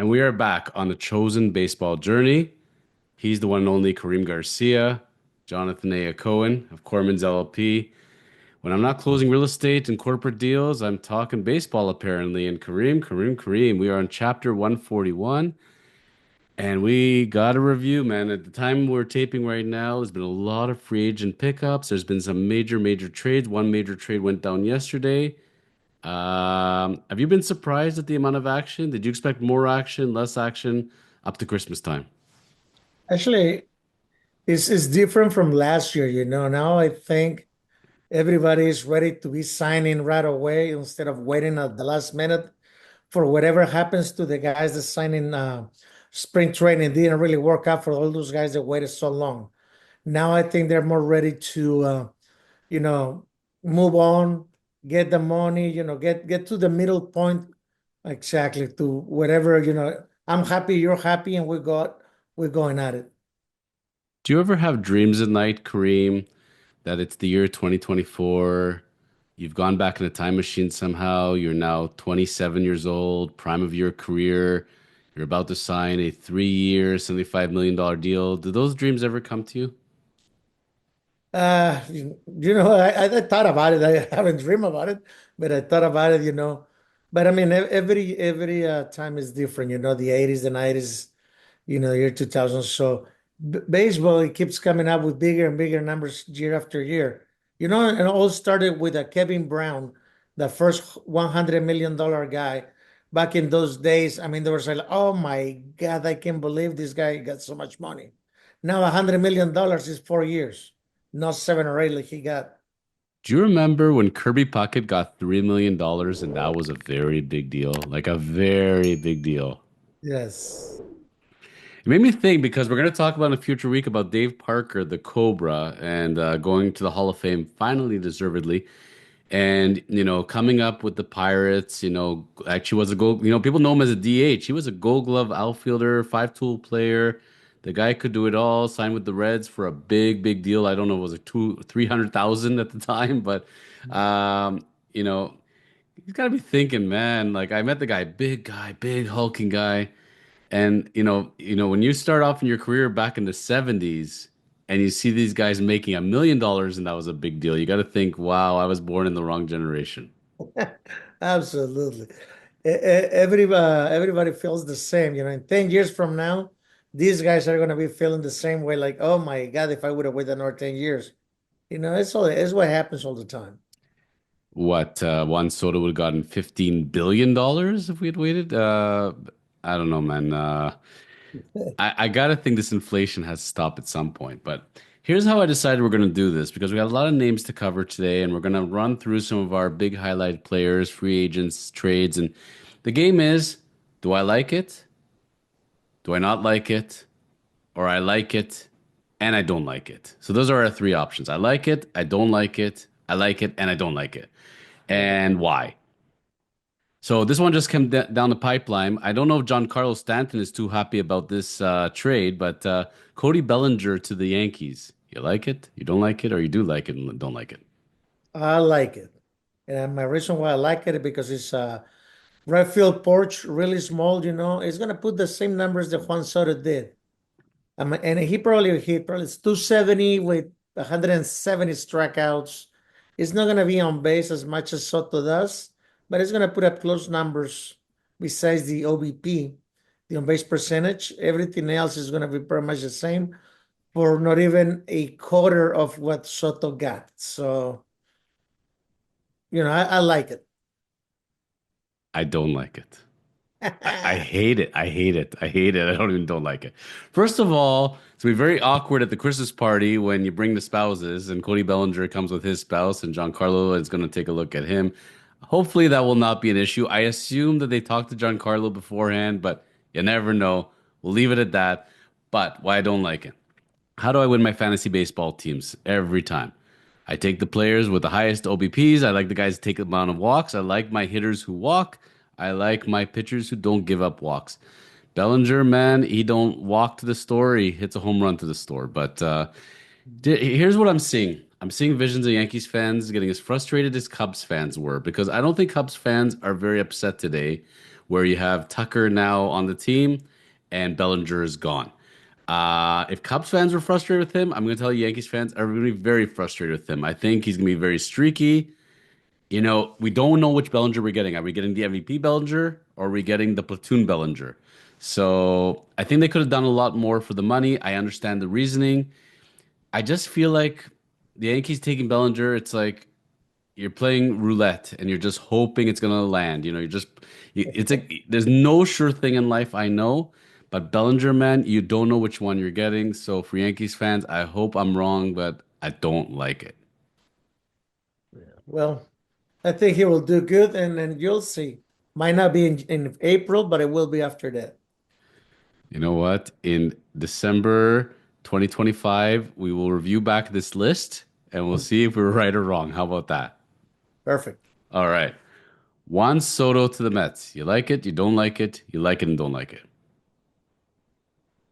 And we are back on the chosen baseball journey. He's the one and only Karim Garcia, Jonathan A. Hacohen of Kormans LLP. When I'm not closing real estate and corporate deals, I'm talking baseball apparently. And Karim, we are on chapter 141. And we got a review, man. At the time we're taping right now, there's been a lot of free agent pickups. There's been some major trades. One major trade went down yesterday. Have you been surprised at the amount of action? Did you expect more action, less action up to Christmas time? Actually, it's different from last year, Now I think everybody is ready to be signing right away instead of waiting at the last minute for whatever happens to the guys that sign in spring training. Didn't really work out for all those guys that waited so long. Now I think they're more ready to you know, move on, get the money, get to the middle point exactly to whatever. I'm happy, you're happy, and we're going at it. Do you ever have dreams at night, Kareem, that it's the year 2024? You've gone back in a time machine somehow. You're now 27 years old, prime of your career. You're about to sign a 3 year, $75 million deal. Do those dreams ever come to you? I thought about it. I haven't dreamed about it, but I thought about it. But I mean, every time is different. The 80s, the 90s, year 2000. So baseball, it keeps coming up with bigger and bigger numbers year after year. And it all started with Kevin Brown, the first $100 million guy. Back in those days, I mean, there was like, oh my God, I can't believe this guy got so much money. Now $100 million is 4 years, not seven or eight like he got. Do you remember when Kirby Puckett got $3 million and that was a very big deal? Like a very big deal. Yes. It made me think because we're going to talk about in a future week about Dave Parker, the Cobra, and going to the Hall of Fame finally, deservedly. And, coming up with the Pirates, actually was a gold, people know him as a DH. He was a gold glove outfielder, five-tool player. The guy could do it all, signed with the Reds for a big deal. I don't know, it was like 300,000 at the time, but, um, you know, he's got to be thinking, man, like I met the guy, big hulking guy. And when you start off in your career back in the 70s and you see these guys making $1 million and that was a big deal, you got to think, wow, I was born in the wrong generation. Absolutely. Everybody feels the same. In 10 years from now, these guys are going to be feeling the same way, like, oh my God, if I would have waited another 10 years. It's what happens all the time. What Juan Soto would have gotten $15 billion if we had waited? I don't know, man. I gotta think this inflation has to stop at some point. But here's how I decided we're gonna do this because we got a lot of names to cover today, and we're gonna run through some of our big highlight players, free agents, trades, and the game is: do I like it? Do I not like it? Or I like it and I don't like it. So those are our three options. I like it, I don't like it, I like it, and I don't like it. Okay. And why? So this one just came down the pipeline. I don't know if Giancarlo Stanton is too happy about this trade, but Cody Bellinger to the Yankees. You like it? You don't like it? Or you do like it and don't like it? I like it. And my reason why I like it is because it's right field porch, really small, It's going to put the same numbers that Juan Soto did. And he probably hit probably it's 270 with 170 strikeouts. It's not gonna be on base as much as Soto does, but it's gonna put up close numbers besides the OBP, the on base percentage. Everything else is gonna be pretty much the same for not even a quarter of what Soto got. So, I like it. I don't like it. I hate it. I hate it. I hate it. I don't like it. First of all, it's gonna be very awkward at the Christmas party when you bring the spouses and Cody Bellinger comes with his spouse and Giancarlo is gonna take a look at him. Hopefully that will not be an issue. I assume that they talked to Giancarlo beforehand, but you never know. We'll leave it at that. But why I don't like it. How do I win my fantasy baseball teams every time? I take the players with the highest OBPs. I like the guys who take the amount of walks. I like my hitters who walk. I like my pitchers who don't give up walks. Bellinger, man, he don't walk to the store. He hits a home run to the store. But here's what I'm seeing. I'm seeing visions of Yankees fans getting as frustrated as Cubs fans were because I don't think Cubs fans are very upset today where you have Tucker now on the team and Bellinger is gone. If Cubs fans were frustrated with him, I'm going to tell you Yankees fans are going to be very frustrated with him. I think he's going to be very streaky. We don't know which Bellinger we're getting. Are we getting the MVP Bellinger or are we getting the platoon Bellinger? So I think they could have done a lot more for the money. I understand the reasoning. I just feel like the Yankees taking Bellinger, it's like you're playing roulette and you're just hoping it's gonna land. It's like there's no sure thing in life, I know, but Bellinger, man, you don't know which one you're getting. So for Yankees fans, I hope I'm wrong, but I don't like it. Well, I think he will do good, and then you'll see. Might not be in April, but it will be after that. You know what? In December 2025, we will review back this list and we'll see if we were right or wrong. How about that? Perfect. All right. Juan Soto to the Mets. You like it, you don't like it, you like it and don't like it.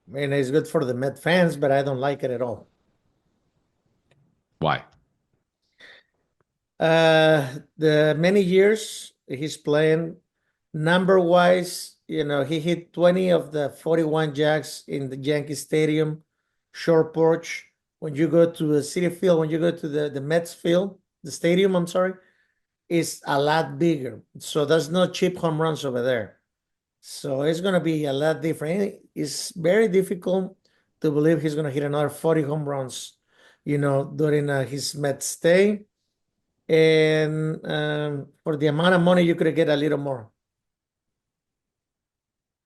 I mean, it's good for the Met fans, but I don't like it at all. Why? The many years he's playing, number wise, he hit 20 of the 41 jacks in the Yankee Stadium, short porch. When you go to the City Field, when you go to the Mets field, the stadium, I'm sorry, is a lot bigger. So there's no cheap home runs over there. So it's going to be a lot different. It's very difficult to believe he's going to hit another 40 home runs, during his Mets stay. And for the amount of money, you could get a little more.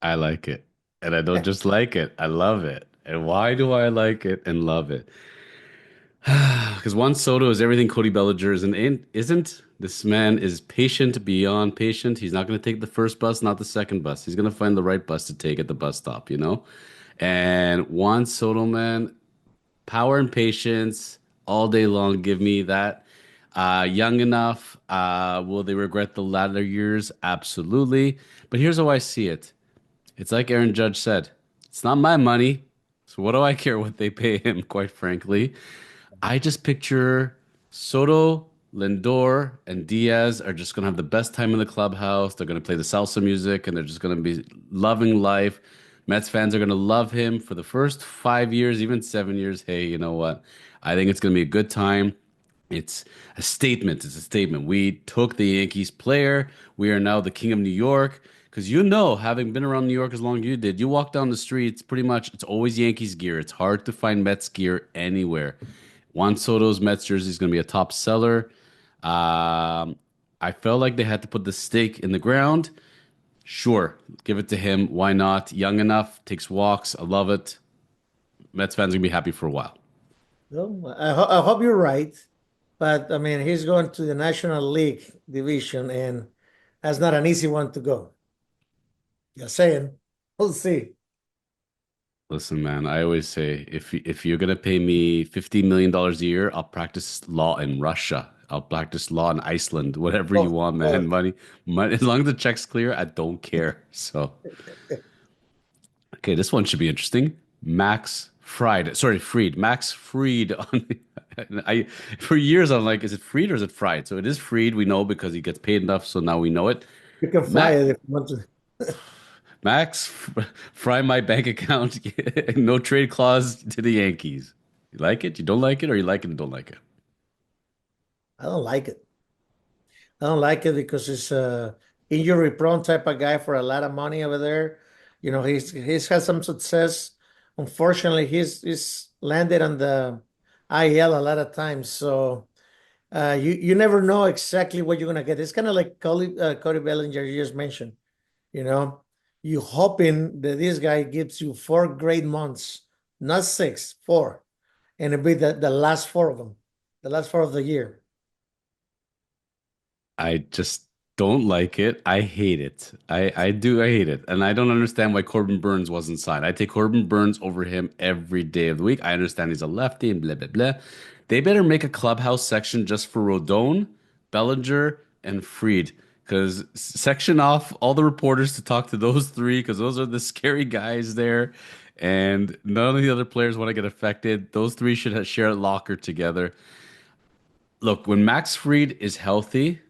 I like it. And I don't just like it, I love it. And why do I like it and love it? Because Juan Soto is everything Cody Bellinger is and isn't. This man is patient beyond patient. He's not going to take the first bus, not the second bus. He's going to find the right bus to take at the bus stop, you know? And Juan Soto, man, power and patience all day long. Give me that. Young enough. Will they regret the latter years? Absolutely. But here's how I see it. It's like Aaron Judge said, it's not my money. So what do I care what they pay him, quite frankly? I just picture Soto, Lindor, and Diaz are just going to have the best time in the clubhouse. They're going to play the salsa music and they're just going to be loving life. Mets fans are going to love him for the first 5 years, even 7 years. Hey, you know what? I think it's going to be a good time. It's a statement. It's a statement. We took the Yankees player. We are now the king of New York. Because having been around New York as long as you did, you walk down the streets, pretty much, it's always Yankees gear. It's hard to find Mets gear anywhere. Juan Soto's Mets jersey is going to be a top seller. Um, I felt like they had to put the stake in the ground. Sure, give it to him. Why not? Young enough, takes walks. I love it. Mets fans are going to be happy for a while. Well, I hope you're right. But I mean, he's going to the National League division, and that's not an easy one to go. Just saying. We'll see. Listen, man, I always say if you're gonna pay me $50 million a year, I'll practice law in Russia. I'll practice law in Iceland, whatever you Of want, man. course. Money, as long as the check's clear, I don't care. So, okay, this one should be interesting. Max Fried on I for years I'm like, is it Fried or is it Fried? So it is Fried, we know because he gets paid enough, so now we know it. You can fly Max it if you want to. Max, fry my bank account. No trade clause to the Yankees. You like it? You don't like it, or you like it and don't like it? I don't like it. I don't like it because he's a injury prone type of guy for a lot of money over there. He's had some success. Unfortunately, he's landed on the IL a lot of times. So you never know exactly what you're gonna get. It's kind of like Cody Bellinger you just mentioned. You know, you hoping that this guy gives you 4 great months, not six, four, and it'll be the last four of them, the last four of the year. I just don't like it. I hate it. I hate it. And I don't understand why Corbin Burns wasn't signed. I take Corbin Burns over him every day of the week. I understand he's a lefty and blah blah blah. They better make a clubhouse section just for Rodon, Bellinger, and Freed. Because section off all the reporters to talk to those three, because those are the scary guys there. And none of the other players want to get affected. Those three should share a locker together. Look, when Max Fried is healthy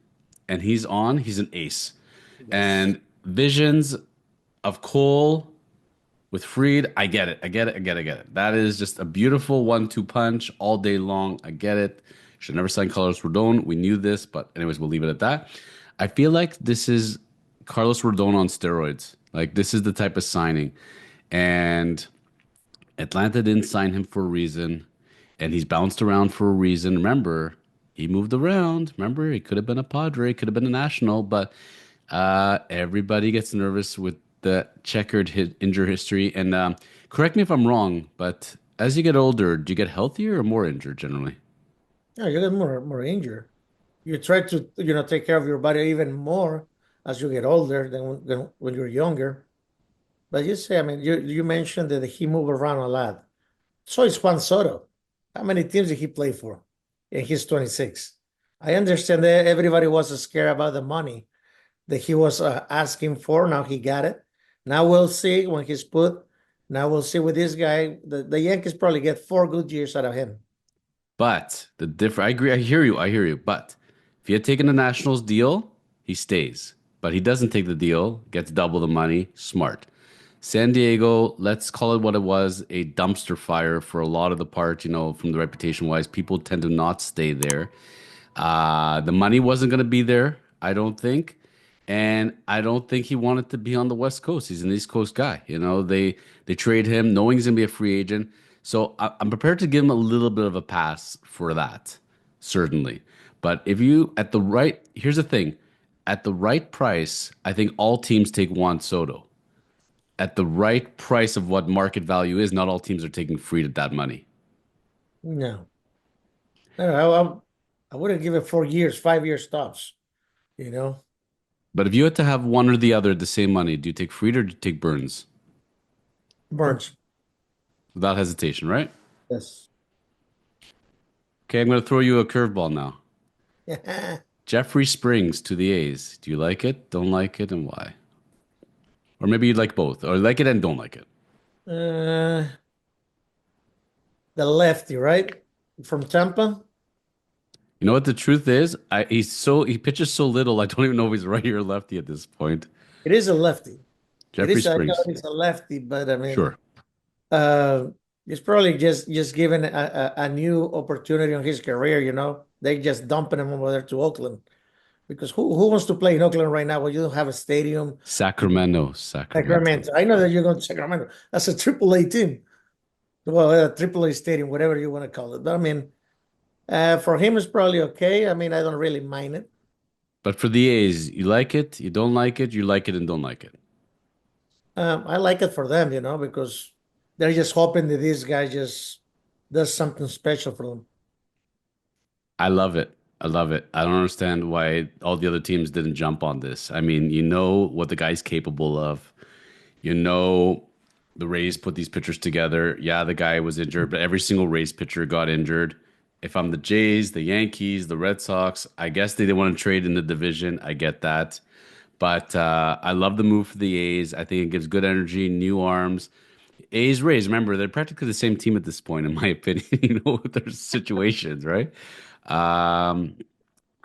and he's on, he's an ace. Yes. And Visions of Cole with Freed. I get it. I get it. I get it. I get it. That is just a beautiful 1-2 punch all day long. I get it. Should never sign Carlos Rodon. We knew this, but anyways, we'll leave it at that. I feel like this is Carlos Rodon on steroids. Like this is the type of signing, and Atlanta didn't sign him for a reason, and he's bounced around for a reason. Remember, he moved around. Remember, he could have been a Padre, could have been a National, but everybody gets nervous with the checkered injury history. And correct me if I'm wrong, but as you get older, do you get healthier or more injured generally? Yeah, you get more injured. You try to, take care of your body even more as you get older than when you're younger. But you say, I mean, you mentioned that he moved around a lot. So is Juan Soto. How many teams did he play for? And he's 26. I understand that everybody was scared about the money that he was asking for. Now he got it. Now we'll see when he's put. Now we'll see with this guy. The Yankees probably get 4 good years out of him. But I agree. I hear you. I hear you. But if he had taken the Nationals deal, he stays. But he doesn't take the deal, gets double the money. Smart. San Diego, let's call it what it was, a dumpster fire for a lot of the part, from the reputation wise. People tend to not stay there. The money wasn't going to be there, I don't think. And I don't think he wanted to be on the West Coast. He's an East Coast guy. They trade him knowing he's going to be a free agent. So I'm prepared to give him a little bit of a pass for that, certainly. But here's the thing, at the right price, I think all teams take Juan Soto. At the right price of what market value is, not all teams are taking free at that money. No, no, I wouldn't give it 4 years, 5 years tops. You know, But if you had to have one or the other at the same money, do you take Fried or do you take Burns? Burns. Without hesitation, right? Yes. Okay, I'm going to throw you a curveball now. Jeffrey Springs to the A's. Do you like it? Don't like it, and why? Or maybe you like both, or like it and don't like it. uh, the lefty, right? From Tampa. You know what the truth is? He pitches so little. I don't even know if he's righty or lefty at this point. It is a lefty. Jeffrey I know Springs, it's a lefty, but I mean, sure. uh, it's probably just given a new opportunity on his career. They just dumping him over there to Oakland because who wants to play in Oakland right now when you don't have a stadium? Sacramento, Sacramento. Sacramento. I know that you're going to Sacramento. That's a AAA team. Well, a AAA stadium, whatever you want to call it. But I mean, for him, it's probably okay. I mean, I don't really mind it. But for the A's, you like it, you don't like it, you like it and don't like it. I like it for them, because they're just hoping that this guy just does something special for them. I love it. I love it. I don't understand why all the other teams didn't jump on this. I mean, you know what the guy's capable of. You know, the Rays put these pitchers together. Yeah, the guy was injured, but every single Rays pitcher got injured. If I'm the Jays, the Yankees, the Red Sox, I guess they didn't want to trade in the division. I get that. But I love the move for the A's. I think it gives good energy, new arms. A's, Rays, remember, they're practically the same team at this point, in my opinion, with their situations, right? Um,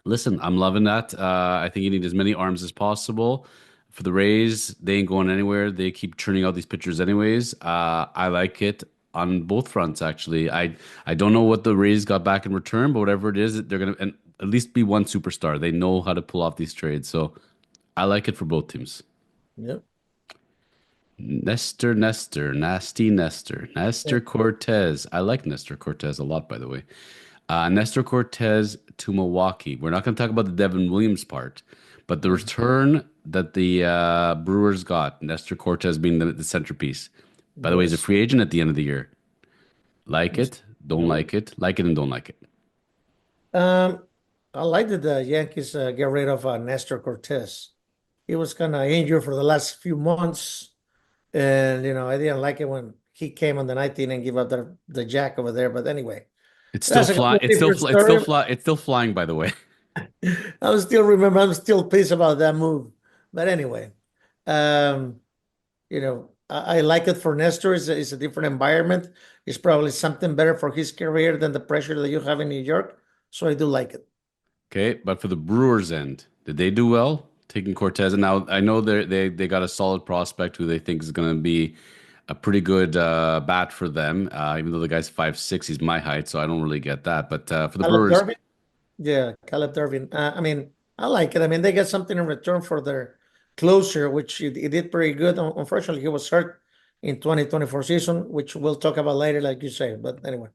Listen, I'm loving that. I think you need as many arms as possible. For the Rays, they ain't going anywhere. They keep churning out these pitchers anyways. I like it on both fronts, actually. I don't know what the Rays got back in return, but whatever it is, they're gonna at least be one superstar. They know how to pull off these trades, so I like it for both teams. Yep. Nestor Cortez. I like Nestor Cortez a lot, by the way. Nestor Cortez to Milwaukee. We're not going to talk about the Devin Williams part, but the return that the Brewers got, Nestor Cortez being the centerpiece. By the way, he's a Yes. free agent at the end of the year. Like Yes. it, don't like it and don't like it. Um, I like that the Yankees get rid of Nestor Cortez. He was kind of injured for the last few months, and I didn't like it when he came on the 19 and give up the jack over there. But anyway, It's still that's a fly. completely different It's still story. fly. It's still flying. By the way, I'm still pissed about that move. But anyway, um, I like it for Nestor. It's a different environment. It's probably something better for his career than the pressure that you have in New York. So I do like it. okay. But for the Brewers end, did they do well? taking Cortez. And now I know they got a solid prospect who they think is going to be a pretty good bat for them. Even though the guy's 5'6", he's my height, so I don't really get that. But for the Caleb Brewers, Durbin? Yeah, Caleb Durbin. I mean, I like it. I mean, they get something in return for their closer, which he did pretty good. Unfortunately, he was hurt in 2024 season, which we'll talk about later, like you say. But anyway,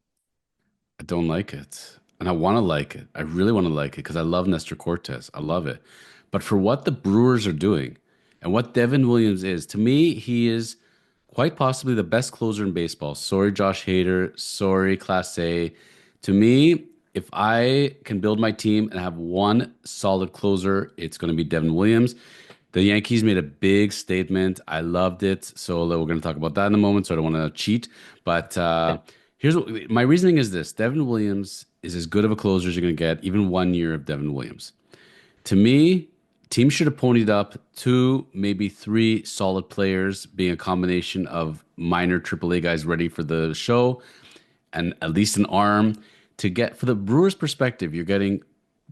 I don't like it. And I want to like it. I really want to like it because I love Nestor Cortez. I love it. But for what the Brewers are doing and what Devin Williams is, to me, he is quite possibly the best closer in baseball. Sorry, Josh Hader. Sorry, Class A. To me, if I can build my team and have one solid closer, it's going to be Devin Williams. The Yankees made a big statement. I loved it. So we're going to talk about that in a moment. So I don't want to cheat. But here's what my reasoning is this: Devin Williams is as good of a closer as you're going to get, even 1 year of Devin Williams. To me, teams should have ponied up two, maybe three solid players, being a combination of minor AAA guys ready for the show and at least an arm to get for the Brewers' perspective. You're getting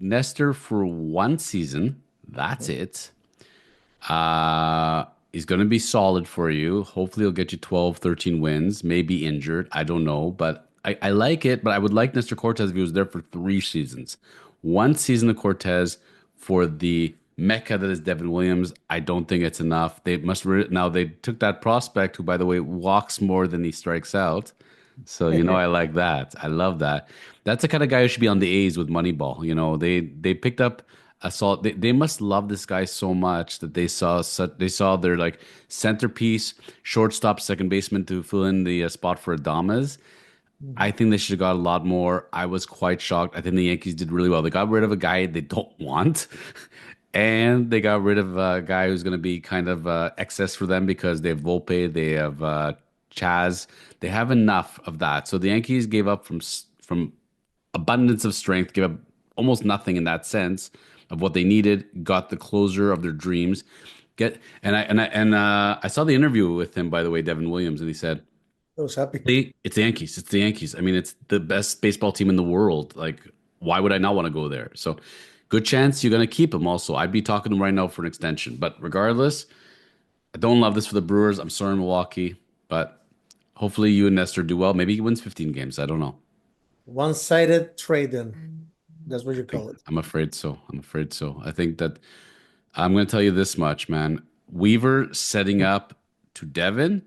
Nestor for 1 season. That's it. He's going to be solid for you. Hopefully, he'll get you 12, 13 wins, maybe injured. I don't know, but I like it. But I would like Nestor Cortez if he was there for 3 seasons. 1 season of Cortez for the mecca that is Devin Williams. I don't think it's enough. They must now they took that prospect who, by the way, walks more than he strikes out. So I like that. I love that. That's the kind of guy who should be on the A's with Moneyball. They picked up a solid. They must love this guy so much that they saw their like centerpiece, shortstop, second baseman to fill in the spot for Adames. I think they should have got a lot more. I was quite shocked. I think the Yankees did really well. They got rid of a guy they don't want, and they got rid of a guy who's going to be kind of excess for them because they have Volpe, they have Chaz. They have enough of that. So the Yankees gave up from abundance of strength, gave up almost nothing in that sense of what they needed. Got the closer of their dreams. I saw the interview with him, by the way, Devin Williams, and he said I was happy. it's the Yankees. It's the Yankees. I mean, it's the best baseball team in the world. Like, why would I not want to go there? So, good chance you're going to keep him also. I'd be talking to him right now for an extension. But regardless, I don't love this for the Brewers. I'm sorry, Milwaukee. But hopefully you and Nestor do well. Maybe he wins 15 games. I don't know. One-sided trading. That's what you call it. I'm afraid so. I'm afraid so. I think that I'm going to tell you this much, man. Weaver setting up to Devin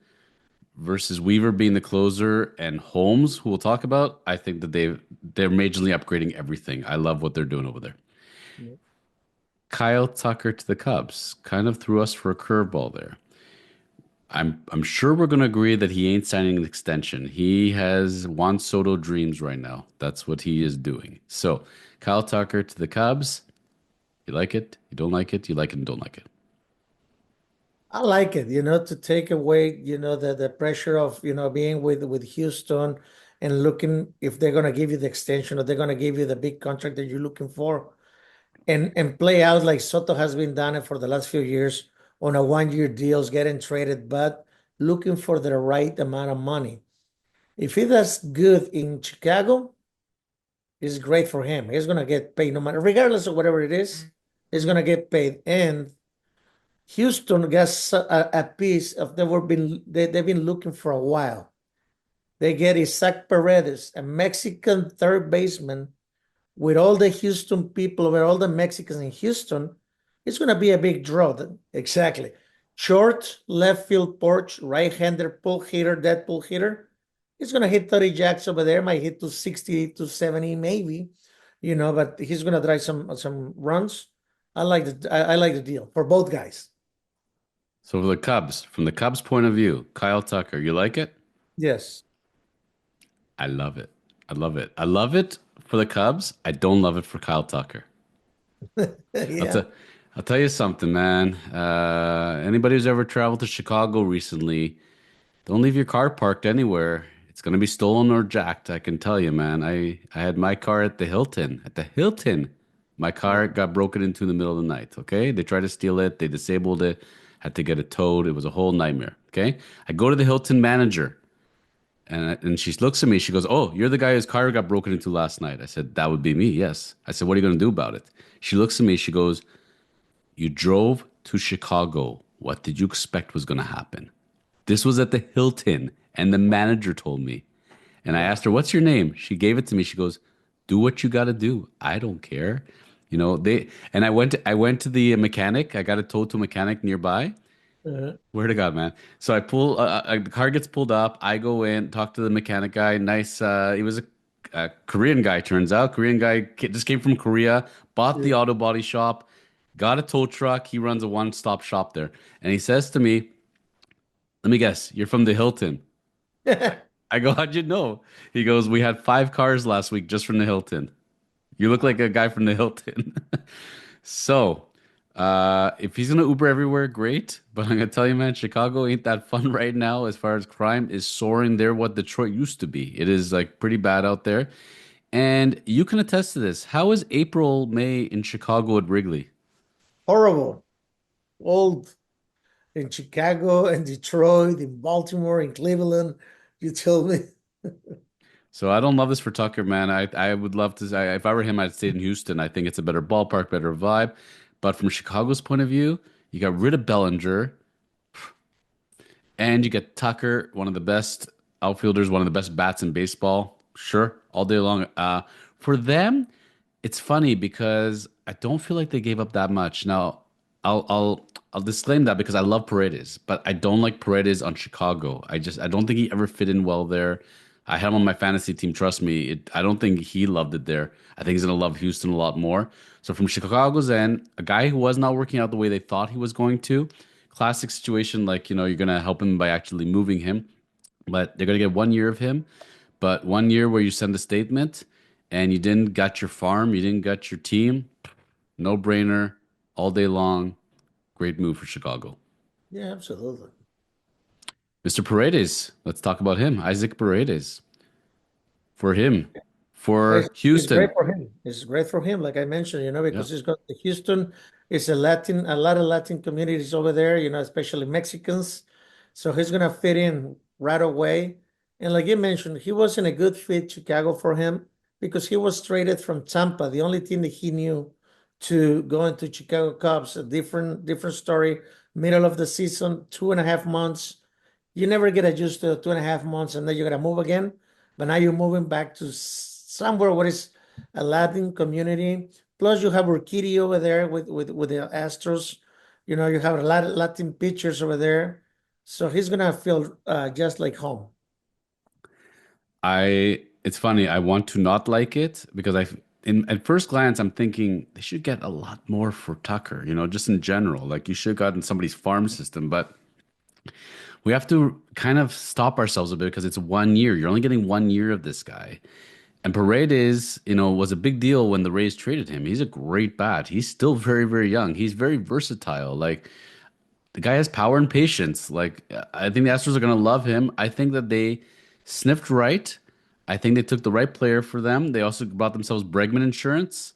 versus Weaver being the closer and Holmes, who we'll talk about, I think that they're majorly upgrading everything. I love what they're doing over there. Kyle Tucker to the Cubs kind of threw us for a curveball there. I'm sure we're going to agree that he ain't signing an extension. He has Juan Soto dreams right now. That's what he is doing. So Kyle Tucker to the Cubs. You like it? You don't like it? You like it and don't like it? I like it, to take away, the pressure of, being with Houston and looking if they're gonna give you the extension or they're gonna give you the big contract that you're looking for and play out like Soto has been done it for the last few years on a 1 year deals, getting traded, but looking for the right amount of money. If he does good in Chicago, it's great for him. He's gonna get paid no matter, regardless of whatever it is, he's gonna get paid. And Houston gets a piece of they've been looking for a while. They get Isaac Paredes, a Mexican third baseman, with all the Houston people, with all the Mexicans in Houston. It's going to be a big draw. Exactly. Short, left field porch, right-hander pull hitter, dead pull hitter. He's going to hit 30 jacks over there. Might hit to 60 to 70, maybe. But he's going to drive some runs. I like the deal for both guys. So for the Cubs, from the Cubs' point of view, Kyle Tucker, you like it? Yes. I love it. I love it. I love it for the Cubs. I don't love it for Kyle Tucker. I'll Yeah. tell I'll tell you something, man. Anybody who's ever traveled to Chicago recently, don't leave your car parked anywhere. It's gonna be stolen or jacked, I can tell you, man. I had my car at the Hilton. At the Hilton. My car got broken into in the middle of the night, okay? They tried to steal it, they disabled it, had to get it towed. It was a whole nightmare, okay? I go to the Hilton manager. And she looks at me. She goes, "Oh, you're the guy whose car got broken into last night." I said, "That would be me. Yes." I said, "What are you going to do about it?" She looks at me. She goes, You drove to Chicago. What did you expect was going to happen? This was at the Hilton, and the manager told me. And I asked Wow. her, "What's your name?" She gave it to me. She goes, "Do what you got to do. I don't care." They and I went to the mechanic. I got it towed to a mechanic nearby. Uh, Where to God, man. So the car gets pulled up. I go in, talk to the mechanic guy. Nice. He was a Korean guy, turns out. Korean guy just came from Korea, bought the auto body shop, got a tow truck. He runs a one-stop shop there. And he says to me, "Let me guess, you're from the Hilton." yeah. I go, "How'd you know?" He goes, "We had 5 cars last week just from the Hilton. You look like a guy from the Hilton." So, if he's gonna Uber everywhere, great. But I'm gonna tell you, man, Chicago ain't that fun right now as far as crime is soaring there what Detroit used to be. It is like pretty bad out there. And you can attest to this. How is April, May in Chicago at Wrigley? Horrible. Old in Chicago and Detroit, in Baltimore, in Cleveland. You tell me. So I don't love this for Tucker, man. I would love to. If I were him, I'd stay in Houston. I think it's a better ballpark, better vibe. But from Chicago's point of view, you got rid of Bellinger. And you get Tucker, one of the best outfielders, one of the best bats in baseball. Sure, all day long. For them, it's funny because I don't feel like they gave up that much. Now, I'll disclaim that because I love Paredes, but I don't like Paredes on Chicago. I don't think he ever fit in well there. I had him on my fantasy team. Trust me, I don't think he loved it there. I think he's gonna love Houston a lot more. So from Chicago's end, a guy who was not working out the way they thought he was going to, classic situation like you're gonna help him by actually moving him, but they're gonna get 1 year of him. But 1 year where you send a statement and you didn't got your farm, you didn't got your team, no brainer, all day long. Great move for Chicago. Yeah, absolutely. Mr. Paredes, let's talk about him. Isaac Paredes for him, for It's great Houston. for him. It's great for him, like I mentioned, Yeah. because he's got the Houston. It's a lot of Latin communities over there, especially Mexicans. So he's gonna fit in right away. And like you mentioned, he wasn't a good fit Chicago for him because he was traded from Tampa. The only team that he knew to go into Chicago Cubs, a different story. Middle of the season, 2.5 months. You never get used to 2.5 months, and then you gotta move again. But now you're moving back to somewhere where it's a Latin community. Plus, you have Urquidy over there with the Astros. You have a lot of Latin pitchers over there, so he's gonna feel just like home. It's funny. I want to not like it because at first glance, I'm thinking they should get a lot more for Tucker, just in general. Like you should have gotten somebody's farm system, but we have to kind of stop ourselves a bit because it's 1 year. You're only getting 1 year of this guy. And Paredes, was a big deal when the Rays traded him. He's a great bat. He's still very, very young. He's very versatile. Like the guy has power and patience. Like I think the Astros are gonna love him. I think that they sniffed right. I think they took the right player for them. They also bought themselves Bregman insurance.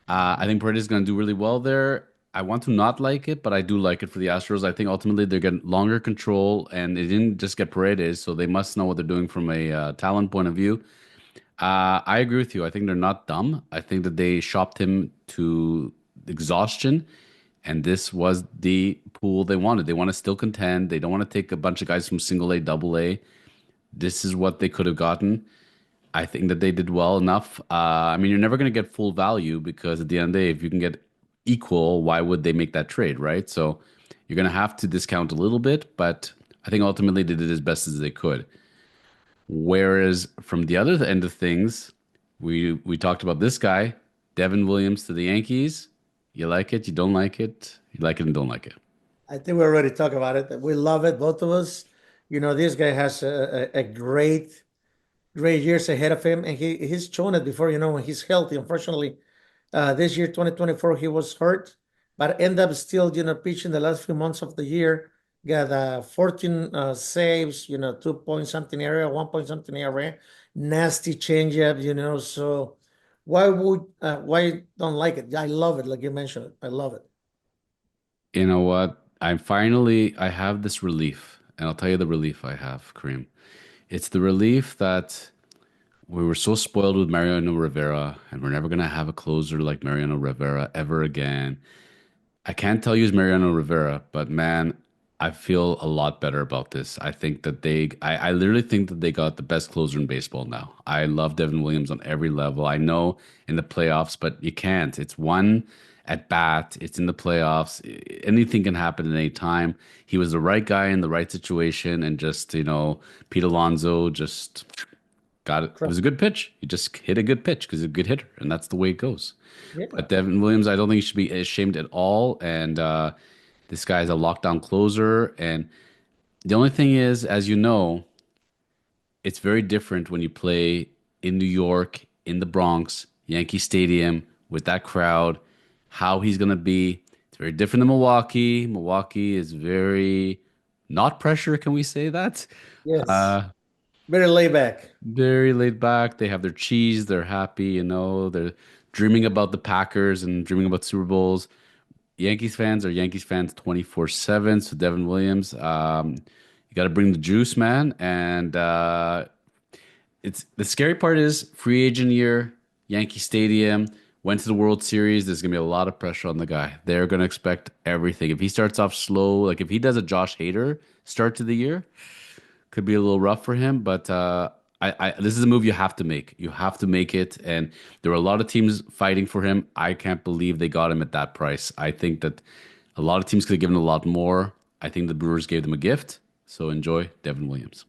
I think Paredes is going to do really well there. I want to not like it, but I do like it for the Astros. I think ultimately they're getting longer control, and they didn't just get Paredes, so they must know what they're doing from a talent point of view. I agree with you. I think they're not dumb. I think that they shopped him to exhaustion, and this was the pool they wanted. They want to still contend. They don't want to take a bunch of guys from single A, double A. This is what they could have gotten. I think that they did well enough. I mean, you're never going to get full value because at the end of the day, if you can get equal, why would they make that trade, right? So you're going to have to discount a little bit, but I think ultimately they did as best as they could. Whereas from the other end of things, we talked about this guy, Devin Williams to the Yankees. You like it, you don't like it, you like it and don't like it. I think we already talked about it. We love it, both of us. This guy has a great years ahead of him, and he's shown it before. When he's healthy. Unfortunately, this year, 2024, he was hurt, but end up still, pitching the last few months of the year. Got 14 saves, 2 point something area, 1 point something area, nasty changeup, So why don't like it? I love it, like you mentioned. I love it. You know what? I have this relief, and I'll tell you the relief I have, Kareem. It's the relief that we were so spoiled with Mariano Rivera, and we're never gonna have a closer like Mariano Rivera ever again. I can't tell you it's Mariano Rivera, but man, I feel a lot better about this. I think that I literally think that they got the best closer in baseball now. I love Devin Williams on every level. I know in the playoffs, but you can't. It's one at bat, it's in the playoffs. Anything can happen at any time. He was the right guy in the right situation, and just, Pete Alonso just got it. It was a good pitch. He just hit a good pitch because he's a good hitter, and that's the way it goes. Yeah. But Devin Williams, I don't think he should be ashamed at all. And this guy's a lockdown closer. And the only thing is, as you know, it's very different when you play in New York, in the Bronx, Yankee Stadium, with that crowd, how he's going to be. It's very different than Milwaukee. Milwaukee is very not pressure, can we say that? Yes. Uh, Very laid back. very laid back. They have their cheese. They're happy, they're dreaming about the Packers and dreaming about Super Bowls. Yankees fans are Yankees fans 24/7. So Devin Williams, you got to bring the juice, man. And it's the scary part is free agent year, Yankee Stadium, went to the World Series. There's gonna be a lot of pressure on the guy. They're gonna expect everything. If he starts off slow, like if he does a Josh Hader start to the year, could be a little rough for him. But this is a move you have to make. You have to make it. And there were a lot of teams fighting for him. I can't believe they got him at that price. I think that a lot of teams could have given a lot more. I think the Brewers gave them a gift. So enjoy Devin Williams.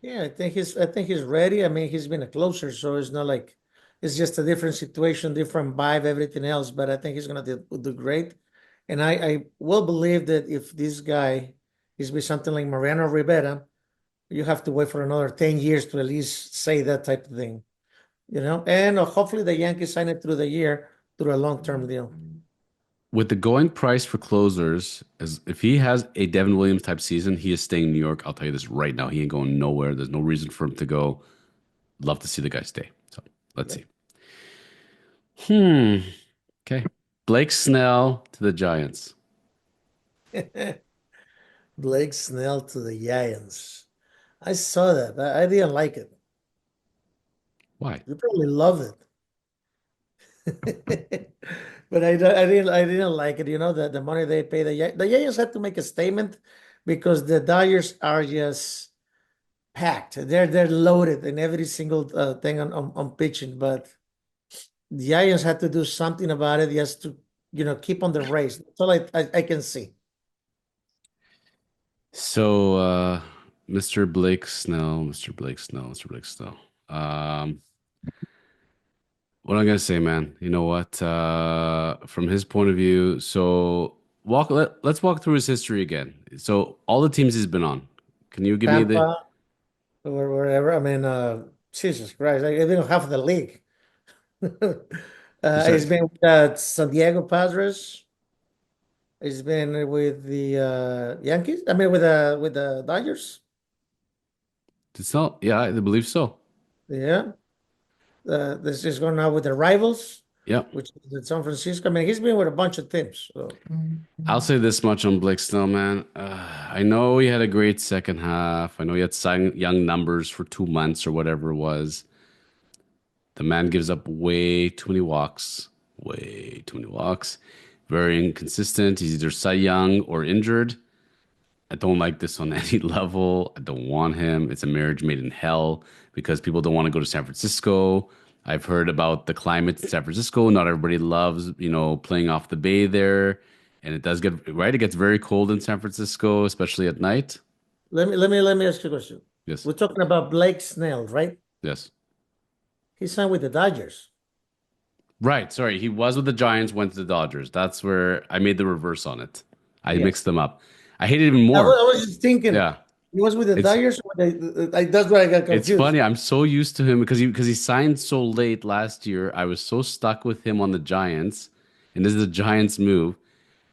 Yeah, I think he's ready. I mean, he's been a closer, so it's not like it's just a different situation, different vibe, everything else. But I think he's gonna do great. And I will believe that if this guy is with something like Mariano Rivera, you have to wait for another 10 years to at least say that type of thing, you know? And hopefully the Yankees sign it through the year through a long-term deal. With the going price for closers, as if he has a Devin Williams type season, he is staying in New York. I'll tell you this right now. He ain't going nowhere. There's no reason for him to go. Love to see the guy stay. So let's see. Hmm. Okay. Blake Snell to the Giants. Blake Snell to the Giants. I saw that. I didn't like it. Why? You probably love it. But I didn't like it. You know, the money they pay the Giants had to make a statement because the Dodgers are just packed. They're loaded in every single thing on pitching. But the Giants had to do something about it just to, keep on the race. That's all I can see. So, Mr. Blake Snell, Mr. Blake Snell, Mr. Blake Snell. Um, what am I gonna say, man? You know what? From his point of view, so let's walk through his history again. So, all the teams he's been on. Can you give me the? Tampa or wherever. I mean, Jesus Christ, even half of the league. You He's said been with San Diego Padres. He's been with the Yankees. I mean, with the Dodgers. it's not. Yeah, I believe so. Yeah. This is going on with the rivals, Yeah. which is in San Francisco. I mean, he's been with a bunch of teams. So I'll say this much on Blake Snell, man. I know he had a great second half. I know he had young numbers for 2 months or whatever it was. The man gives up way too many walks. Way too many walks. Very inconsistent. He's either Cy Young or injured. I don't like this on any level. I don't want him. It's a marriage made in hell because people don't want to go to San Francisco. I've heard about the climate in San Francisco. Not everybody loves, playing off the bay there. And it does get, right? It gets very cold in San Francisco, especially at night. let me ask you a question. Yes. We're talking about Blake Snell, right? Yes. He signed with the Dodgers. Right. Sorry. He was with the Giants, went to the Dodgers. That's where I made the reverse on it. I Yes. mixed them up. I hate it even I was, more. I was just thinking Yeah. he was with the It's Dodgers. That's why I got it's confused. funny. I'm so used to him because he signed so late last year. I was so stuck with him on the Giants, and this is a Giants move.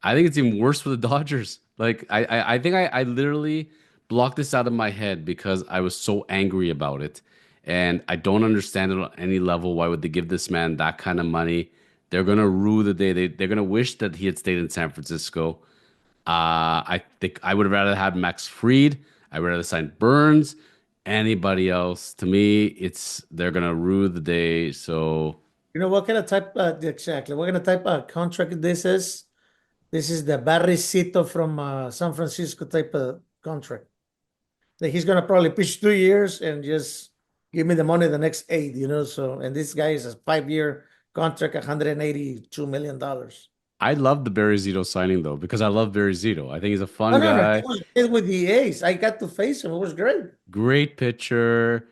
I think it's even worse for the Dodgers. Like I think I literally blocked this out of my head because I was so angry about it. And I don't understand it on any level. Why would they give this man that kind of money? They're gonna rue the day. They're gonna wish that he had stayed in San Francisco. I think I would have rather had Max Fried. I would rather sign Burns. Anybody else? To me, they're gonna rue the day. So You know what kind of type exactly? What kind of type of contract this is? This is the Barricito from San Francisco type of contract. That he's gonna probably pitch 2 years and just give me the money the next eight, you know. So, and this guy is a 5 year contract, $182 million. I love the Barry Zito signing though because I love Barry Zito. I think he's a Oh fun no, no, he guy, was great with the A's. I got to face him. It was great. great pitcher.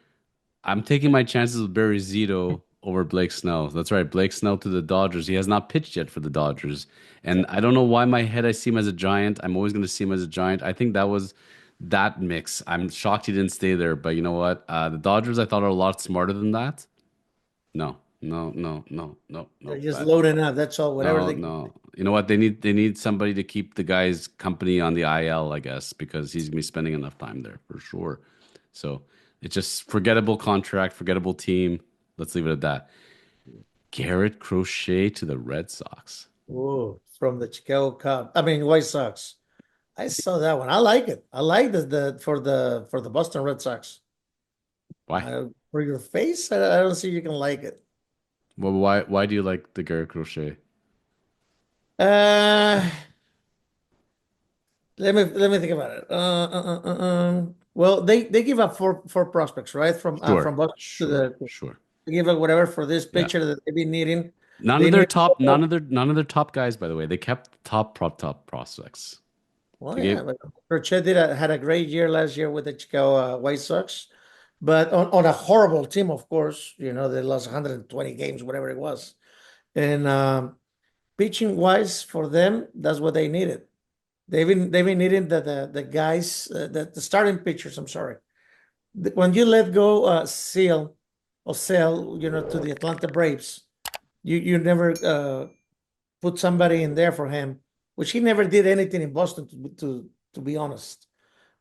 I'm taking my chances with Barry Zito over Blake Snell. That's right, Blake Snell to the Dodgers. He has not pitched yet for the Dodgers. And I don't know why in my head I see him as a Giant. I'm always going to see him as a Giant. I think that was that mix. I'm shocked he didn't stay there. But you know what? The Dodgers I thought are a lot smarter than that. No, no, no, no, no, They're no. just loading up. That's all. Whatever No, they can. no. You know what? They need somebody to keep the guy's company on the IL, I guess, because he's gonna be spending enough time there for sure. So it's just forgettable contract, forgettable team. Let's leave it at that. Garrett Crochet to the Red Sox. Whoa, from the Chicago Cubs. I mean, White Sox. I saw that one. I like it. I like the Boston Red Sox. Why? For your face, I don't see you can like it. Well, why do you like the Garrett Crochet? Uh, let me think about it. Well, they give up four prospects, right? Sure, From Boston to sure, the sure. they give up whatever for this Yeah. pitcher that they've been needing. None of They their need top, none of their top guys, by the way. They kept the top prospects. well, They yeah, gave but Crochet had a great year last year with the Chicago White Sox, but on a horrible team, of course. You know, they lost 120 games, whatever it was. And pitching wise for them, that's what they needed. They've been needing the guys the starting pitchers. I'm sorry. When you let go sell, you know, to the Atlanta Braves, you never put somebody in there for him, which he never did anything in Boston to be honest.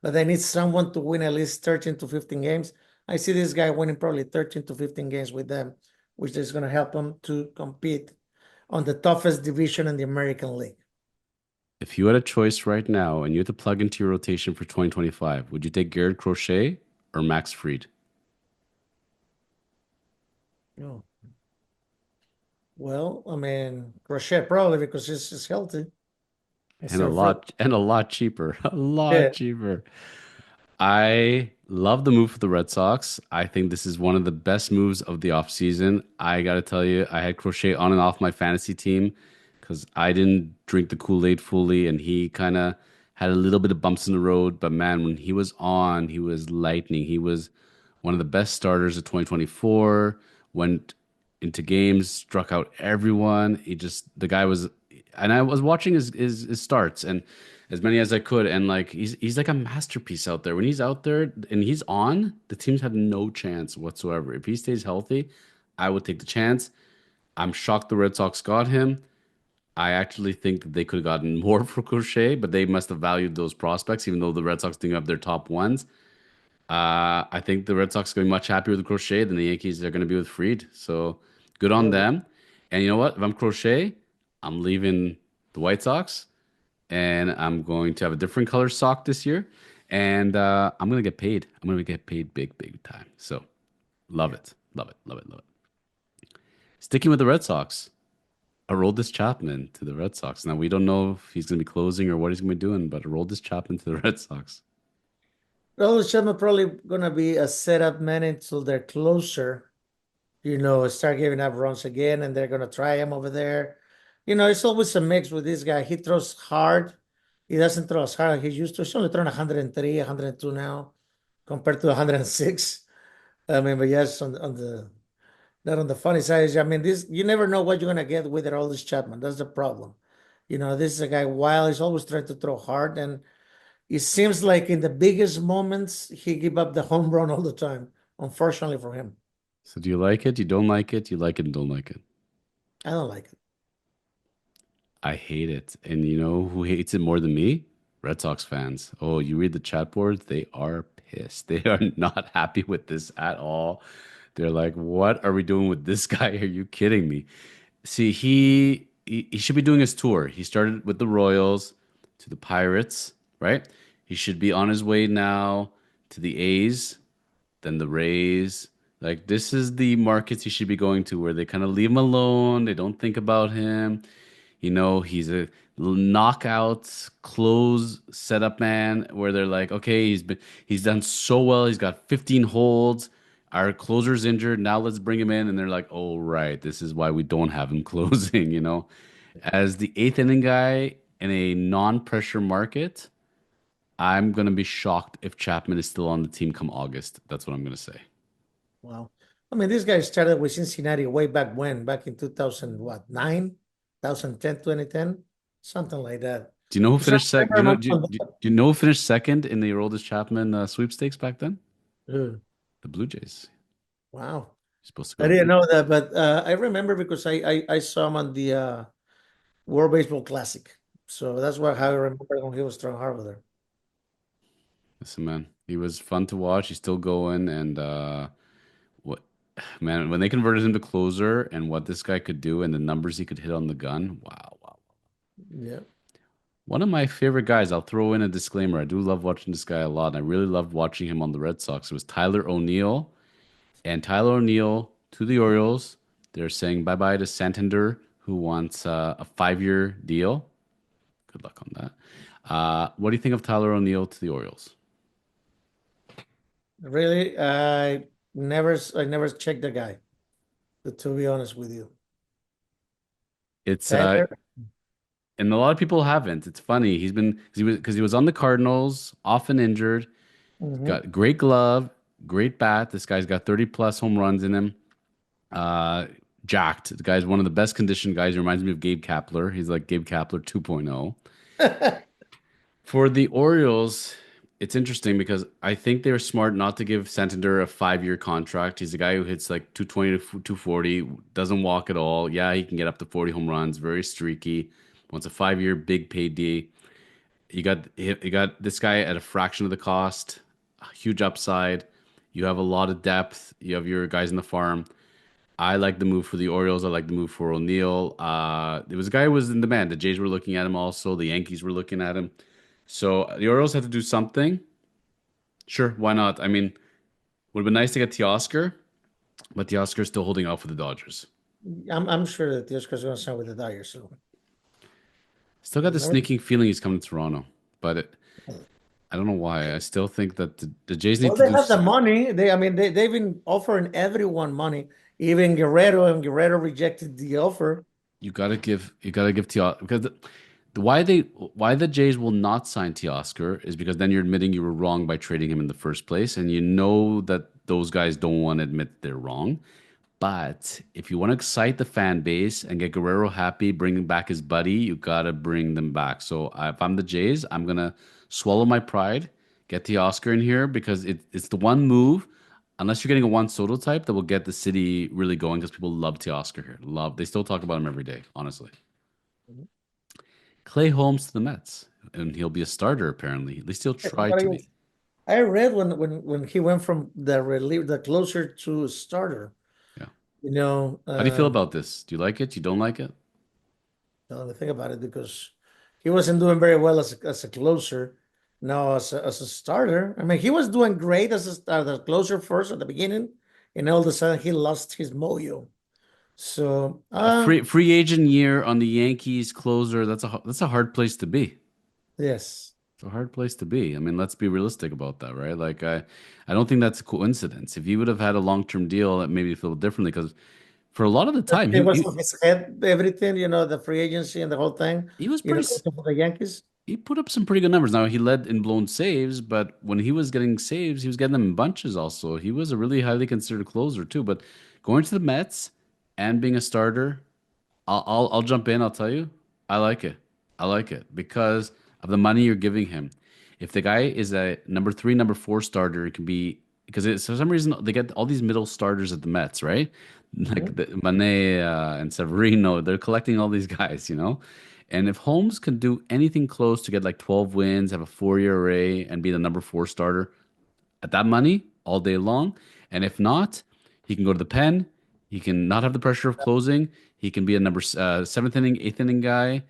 But they need someone to win at least 13 to 15 games. I see this guy winning probably 13 to 15 games with them, which is going to help him to compete on the toughest division in the American League. If you had a choice right now and you had to plug into your rotation for 2025, would you take Garrett Crochet or Max Fried? Oh, well, I mean, Crochet probably because he's healthy And a instead of Fred. lot and a lot cheaper. A lot Yeah. cheaper. I love the move for the Red Sox. I think this is one of the best moves of the offseason. I got to tell you, I had Crochet on and off my fantasy team because I didn't drink the Kool-Aid fully, and he kind of had a little bit of bumps in the road. But man, when he was on, he was lightning. He was one of the best starters of 2024. Went into games, struck out everyone. The guy was, and I was watching his starts and as many as I could, and like he's like a masterpiece out there. When he's out there and he's on, the teams have no chance whatsoever. If he stays healthy, I would take the chance. I'm shocked the Red Sox got him. I actually think that they could have gotten more for Crochet, but they must have valued those prospects, even though the Red Sox didn't have their top ones. I think the Red Sox are going to be much happier with Crochet than the Yankees are going to be with Fried. So good on Oh, them. And you know what? If I'm Crochet, I'm leaving the White Sox and I'm going to have a different color sock this year. And I'm going to get paid. I'm going to get paid big, big time. So love yeah. it. Love it. Love it. Love it. Sticking with the Red Sox, Aroldis Chapman to the Red Sox. Now, we don't know if he's going to be closing or what he's going to be doing, but Aroldis Chapman to the Red Sox. Well, Sherman probably gonna be a setup man until they're closer, you know, start giving up runs again, and they're gonna try him over there. You know, it's always a mix with this guy. He throws hard. He doesn't throw as hard as he used to. He's only throwing 103, 102 now, compared to 106. I mean, but yes, on the not on the funny side. I mean, this you never know what you're gonna get with it. All this Chapman. That's the problem. You know, this is a guy. While he's always trying to throw hard, and it seems like in the biggest moments he give up the home run all the time. Unfortunately for him, So do you like it? You don't like it? You like it and don't like it? I don't like it. I hate it. And you know who hates it more than me? Red Sox fans. Oh, you read the chat boards, they are pissed. They are not happy with this at all. They're like, "What are we doing with this guy? Are you kidding me?" See, he should be doing his tour. He started with the Royals to the Pirates, right? He should be on his way now to the A's, then the Rays. Like this is the markets he should be going to where they kind of leave him alone. They don't think about him. He's a knockout close setup man where they're like, okay, he's done so well. He's got 15 holds. Our closer's injured. Now let's bring him in. And they're like, oh, right. This is why we don't have him closing. As the eighth inning guy in a non-pressure market, I'm gonna be shocked if Chapman is still on the team come August. That's what I'm gonna say. Wow. I mean, this guy started with Cincinnati way back when, back in 2000, what, 9, 2010, 2010, something like that. Do you know who So finished I second? remember Do you know who finished second in the Aroldis Chapman sweepstakes back then? uh, The Blue Jays. wow. You're supposed to go I to the didn't Blue know Jays. that, but I remember because I saw him on the World Baseball Classic. So that's what how I remember when he was throwing hard with her. Listen, man, he was fun to watch. He's still going, and what, man, when they converted him to closer, and what this guy could do, and the numbers he could hit on the gun, wow, wow. Yeah. One of my favorite guys. I'll throw in a disclaimer. I do love watching this guy a lot, and I really loved watching him on the Red Sox. It was Tyler O'Neill, and Tyler O'Neill to the Orioles. They're saying bye bye to Santander, who wants a 5-year deal. Good luck on that. What do you think of Tyler O'Neill to the Orioles? Really, I never checked the guy, to be honest with you. It's Tyler. and a lot of people haven't. It's funny. He was on the Cardinals, often injured. Mhm. Got great glove, great bat. This guy's got 30 plus home runs in him. Uh, Jacked. The guy's one of the best conditioned guys. He reminds me of Gabe Kapler. He's like Gabe Kapler 2.0. For the Orioles, it's interesting because I think they were smart not to give Santander a 5-year contract. He's a guy who hits like 220 to 240, doesn't walk at all. Yeah, he can get up to 40 home runs, very streaky. Wants a 5-year big payday. You got this guy at a fraction of the cost, a huge upside. You have a lot of depth. You have your guys in the farm. I like the move for the Orioles. I like the move for O'Neill. There was a guy who was in demand. The Jays were looking at him also. The Yankees were looking at him. So the Orioles had to do something. Sure, why not? I mean, would have been nice to get Teoscar, but Teoscar's still holding out for the Dodgers. I'm sure that the Oscar's going to sign with the Dodgers. So Still got you the never. sneaking feeling he's coming to Toronto, but I don't know why. I still think that the Jays need Well, to they do. have the money. I mean, they've been offering everyone money, even Guerrero, and Guerrero rejected the offer. You gotta give Teoscar because why the Jays will not sign Teoscar is because then you're admitting you were wrong by trading him in the first place, and you know that those guys don't want to admit they're wrong. But if you want to excite the fan base and get Guerrero happy, bringing back his buddy, you gotta bring them back. So if I'm the Jays, I'm gonna swallow my pride, get the Oscar in here because it's the one move, unless you're getting a Juan Soto type, that will get the city really going because people love Teoscar here. They still talk about him every day, honestly. Clay Holmes to the Mets, and he'll be a starter apparently. At least he'll try But to be. I read when he went from the closer to starter. Yeah. You know, How do you feel about this? Do you like it? You don't like it? now that think about it, because he wasn't doing very well as a closer. Now as a starter, I mean, he was doing great as a closer first at the beginning, and all of a sudden he lost his mojo. So, A free agent year on the Yankees closer. That's a hard place to be. yes. It's a hard place to be. I mean, let's be realistic about that, right? Like I don't think that's a coincidence. If he would have had a long-term deal, it maybe feel differently because for a lot of the time It was on his head, everything, the free agency and the whole thing, he was for the Yankees. he put up some pretty good numbers. Now he led in blown saves, but when he was getting saves, he was getting them in bunches also. He was a really highly considered closer too. But going to the Mets and being a starter, I'll jump in. I'll tell you, I like it. I like it because of the money you're giving him. If the guy is a number three, number four starter, it can be because for some reason they get all these middle starters at the Mets, right? Like Mhm. the Mané and Severino, they're collecting all these guys. And if Holmes can do anything close to get like 12 wins, have a 4 year array, and be the number four starter, at that money all day long. And if not, he can go to the pen. He can not have the pressure of closing. He can be a number seventh inning, eighth inning guy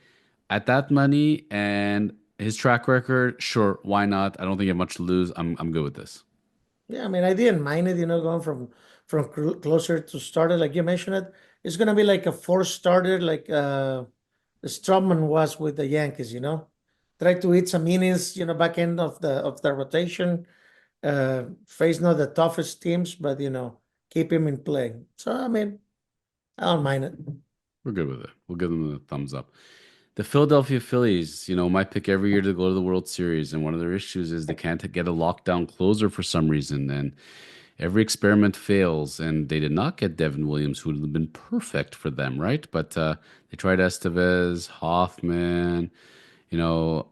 at that money and his track record. Sure, why not? I don't think you have much to lose. I'm good with this. Yeah, I mean, I didn't mind it, going from closer to starter, like you mentioned it. It's gonna be like a four starter, like Stroman was with the Yankees, Try to hit some innings, back end of the rotation. Face not the toughest teams, but keep him in play. So I mean, I don't mind it. We're good with it. We'll give them the thumbs up. The Philadelphia Phillies, my pick every year to go to the World Series, and one of their issues is they can't get a lockdown closer for some reason, and every experiment fails. And they did not get Devin Williams, who would have been perfect for them, right? But they tried Estevez, Hoffman, you know,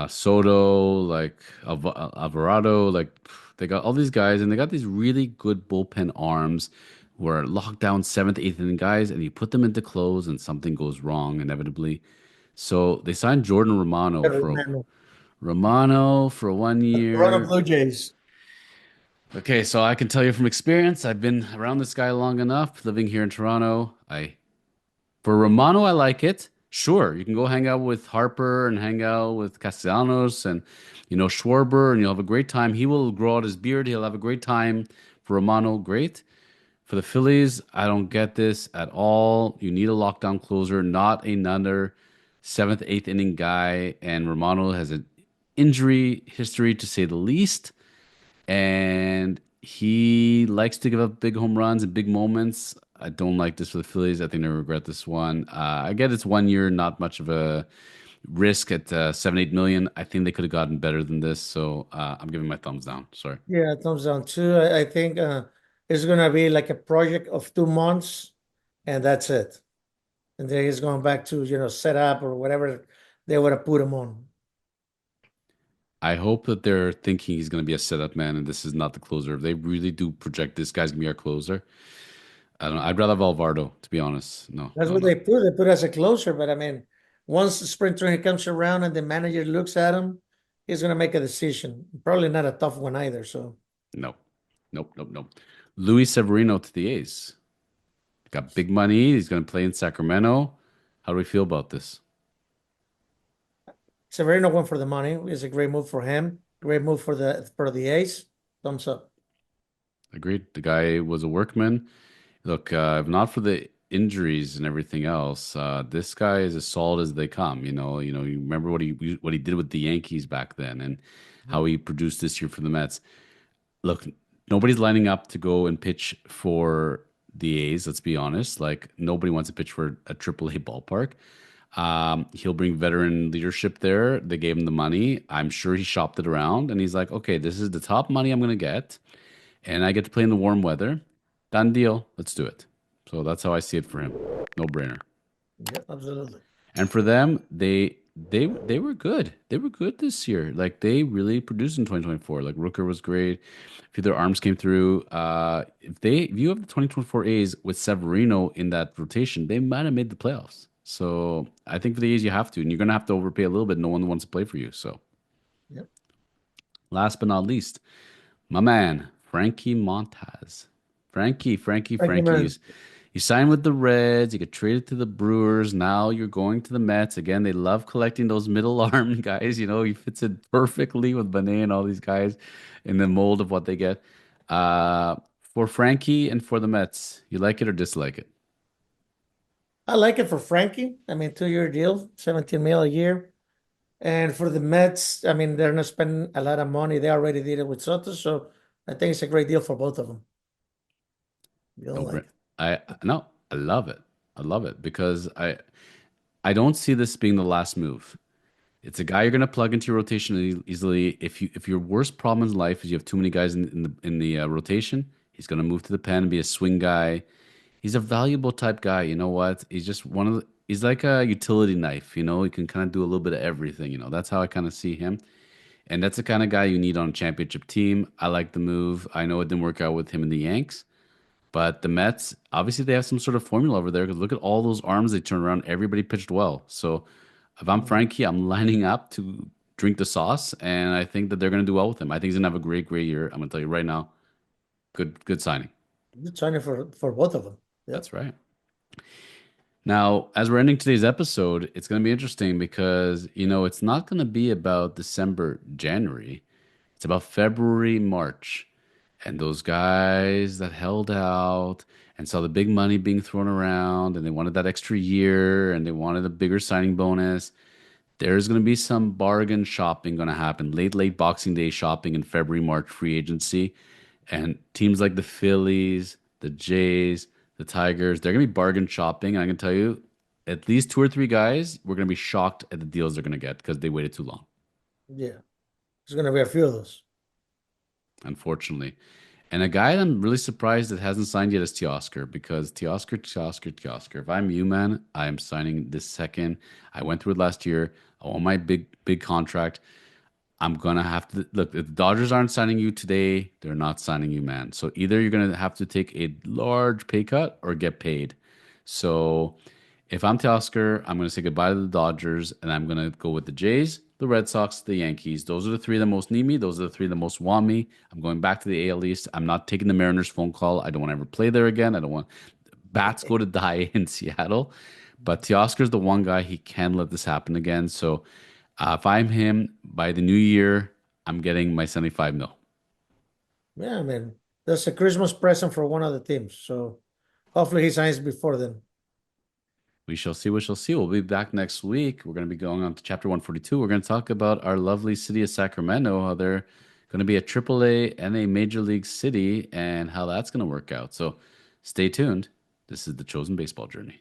Soto, like Alvarado, like they got all these guys, and they got these really good bullpen arms who are locked down seventh, eighth inning guys, and you put them into close, and something goes wrong inevitably. So they signed Jordan Romano for 1 year. Toronto Blue Jays. Okay, so I can tell you from experience, I've been around this guy long enough, living here in Toronto. I For Romano, I like it. Sure, you can go hang out with Harper and hang out with Castellanos and Schwarber, and you'll have a great time. He will grow out his beard. He'll have a great time. For Romano, great. For the Phillies, I don't get this at all. You need a lockdown closer, not another seventh, eighth inning guy. And Romano has an injury history to say the least, and he likes to give up big home runs and big moments. I don't like this for the Phillies. I think they regret this one. I get it's 1 year, not much of a risk at 7, 8 million. I think they could have gotten better than this, so I'm giving my thumbs down. Sorry. Yeah, thumbs down too. I think it's gonna be like a project of 2 months, and that's it. And then he's going back to set up or whatever they would have put him on. I hope that they're thinking he's going to be a setup man, and this is not the closer. If they really do project this guy's going to be our closer, I don't know. I'd rather have Alvarado, to be honest. No, That's no, what no, they put. They put as a closer, but I mean, once the spring training comes around and the manager looks at him, he's gonna make a decision. Probably not a tough one either. So no, nope, nope, nope. Luis Severino to the A's. Got big money. He's going to play in Sacramento. How do we feel about this? Severino went for the money. It's a great move for him. Great move for the Ace. Thumbs up. Agreed. The guy was a workman. Look, if not for the injuries and everything else, this guy is as solid as they come. You remember what he did with the Yankees back then, and how he produced this year for the Mets. Look, nobody's lining up to go and pitch for the A's. Let's be honest. Like nobody wants to pitch for a AAA ballpark. He'll bring veteran leadership there. They gave him the money. I'm sure he shopped it around, and he's like, okay, this is the top money I'm gonna get, and I get to play in the warm weather. Done deal. Let's do it. So that's how I see it for him. No brainer. Yeah, absolutely. And for them, they were good. They were good this year. Like they really produced in 2024. Like Rooker was great. A few of their arms came through. If you have the 2024 A's with Severino in that rotation, they might have made the playoffs. So I think for the A's you have to, and you're gonna have to overpay a little bit. No one wants to play for you. So Yep. last but not least, my man, Frankie Montaz. Thank you, Frankie. man. You signed with the Reds, you get traded to the Brewers. Now you're going to the Mets. Again, they love collecting those middle arm guys. He fits in perfectly with Benet and all these guys in the mold of what they get. For Frankie and for the Mets, you like it or dislike it? I like it for Frankie. I mean, 2 year deal, 17 mil a year. And for the Mets, I mean, they're not spending a lot of money. They already did it with Soto, so I think it's a great deal for both of them. You don't No, like it. I no, I love it. I love it because I don't see this being the last move. It's a guy you're going to plug into your rotation easily. If your worst problem in life is you have too many guys in the rotation, he's going to move to the pen and be a swing guy. He's a valuable type guy. You know what? He's just he's like a utility knife. He can kind of do a little bit of everything. That's how I kind of see him. And that's the kind of guy you need on a championship team. I like the move. I know it didn't work out with him in the Yanks. But the Mets, obviously, they have some sort of formula over there because look at all those arms they turn around. Everybody pitched well. So if I'm Mhm. Frankie, I'm lining up to drink the sauce, and I think that they're going to do well with him. I think he's going to have a great, great year. I'm going to tell you right now, good, good signing. Good signing for both of them. Yep. That's right. Now, as we're ending today's episode, it's going to be interesting because, it's not going to be about December, January. It's about February, March. And those guys that held out and saw the big money being thrown around and they wanted that extra year and they wanted a bigger signing bonus, there's going to be some bargain shopping going to happen. Late Boxing Day shopping in February, March free agency. And teams like the Phillies, the Jays, the Tigers, they're going to be bargain shopping. And I can tell you, at least two or three guys, we're going to be shocked at the deals they're going to get because they waited too long, Yeah, there's gonna be a few of those. unfortunately. And a guy that I'm really surprised that hasn't signed yet is Teoscar because Teoscar. If I'm you, man, I am signing this second. I went through it last year. I want my big contract. I'm gonna have to look. If the Dodgers aren't signing you today, they're not signing you, man. So either you're gonna have to take a large pay cut or get paid. So if I'm Teoscar, I'm gonna say goodbye to the Dodgers and I'm gonna go with the Jays, the Red Sox, the Yankees. Those are the three that most need me. Those are the three that most want me. I'm going back to the AL East. I'm not taking the Mariners phone call. I don't want to ever play there again. I don't want bats go to die in Seattle. But Teoscar's the one guy he can let this happen again. So if I'm him, by the new year, I'm getting my 75 mil. Yeah, I mean, that's a Christmas present for one of the teams. So hopefully he signs before then. We shall see. We shall see. We'll be back next week. We're going to be going on to chapter 142. We're going to talk about our lovely city of Sacramento, how they're going to be a AAA and a major league city, and how that's going to work out. So stay tuned. This is the Chosen Baseball Journey.